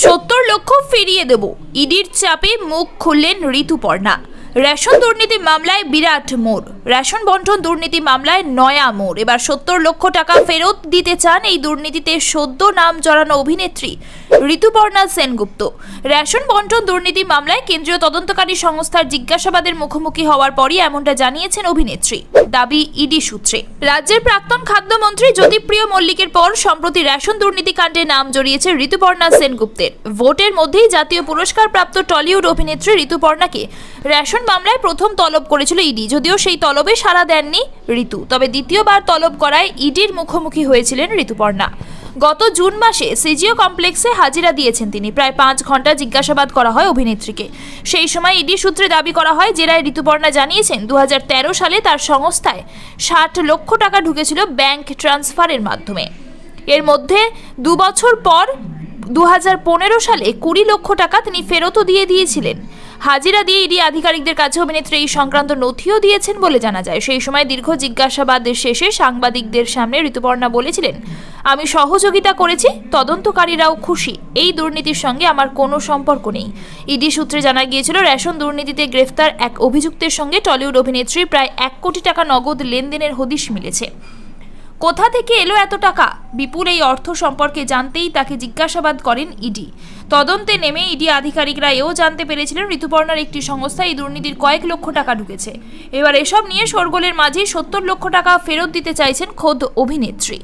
70 লক্ষ ফিরিয়ে দেব, ইডির চাপে মুখ খুললেন ঋতুপর্ণা। রেশন দুর্নীতি মামলায় বিরাট মোড়। রেশন বন্টন দুর্নীতি মামলায় নয়া মোড়। এবার 70 লক্ষ টাকা ফেরত দিতে চান এই দুর্নীতিতে সদ্য নাম জড়ানো অভিনেত্রী ঋতুপর্ণা সেনগুপ্ত। রেশন বন্টন দুর্নীতি মামলায় কেন্দ্রীয় তদন্তকারী সংস্থার জিজ্ঞাসাবাদের মুখোমুখি হওয়ার পরই এমনটা জানিয়েছেন অভিনেত্রী, দাবি ইডি সূত্রে। রাজ্যের প্রাক্তন খাদ্যমন্ত্রী জ্যোতিপ্রিয় মল্লিকের পর সম্প্রতি রেশন দুর্নীতি কাণ্ডে নাম জড়িয়েছে ঋতুপর্ণা সেনগুপ্তের। ভোটের মধ্যেই জাতীয় পুরস্কার প্রাপ্ত টলিউড অভিনেত্রী ঋতুপর্ণাকে রেশন মামলায় প্রথম তলব করেছিল ইডি। যদিও সেই তলবে সাড়া দেননি ঋতু, তবে দ্বিতীয়বার তলব করায় ইডির মুখোমুখি হয়েছিলেন ঋতুপর্ণা। গত জুন মাসে সিজিও কমপ্লেক্সে হাজিরা দিয়েছেন তিনি। প্রায় 5 ঘন্টা জিজ্ঞাসাবাদ করা হয় অভিনেত্রীকে। সেই সময় ইডি সূত্রে দাবি করা হয়, জেরায় ঋতুপর্ণা জানিয়েছেন 2013 সালে তার সংস্থায় 60 লক্ষ টাকা ঢুকেছিল ব্যাংক ট্রান্সফারের মাধ্যমে। এর মধ্যে 2 বছর পর 2015 সালে 20 লক্ষ টাকা তিনি ফেরতও দিয়েছিলেন। হাজিরা দিয়ে ইডি আধিকারিকদের কাছে অভিনেত্রী এই সংক্রান্ত নথিও দিয়েছেন বলে জানা যায়। সেই সময় দীর্ঘ জিজ্ঞাসাবাদের শেষে সাংবাদিকদের সামনে ঋতুপর্ণা বলেছিলেন, আমি সহযোগিতা করেছি, তদন্তকারীরাও খুশি, এই দুর্নীতির সঙ্গে আমার কোনো সম্পর্ক নেই। ইডি সূত্রে জানা গিয়েছিল, রেশন দুর্নীতিতে গ্রেফতার এক অভিযুক্তের সঙ্গে টলিউড অভিনেত্রীর প্রায় 1 কোটি টাকা নগদ লেনদেনের হদিশ মিলেছে। কোথা থেকে এলো এত টাকা? বিপুল এই অর্থ সম্পর্কে জানতেই তাকে জিজ্ঞাসাবাদ করেন ইডি। তদন্তে নেমে ইডি আধিকারিকরা এও জানতে পেরেছিলেন ঋতুপর্ণার একটি সংস্থা এই দুর্নীতির কয়েক লক্ষ টাকা ঢুকেছে। এবার এসব নিয়ে শোরগোলের মাঝেই 70 লক্ষ টাকা ফেরত দিতে চাইছেন খোদ অভিনেত্রী।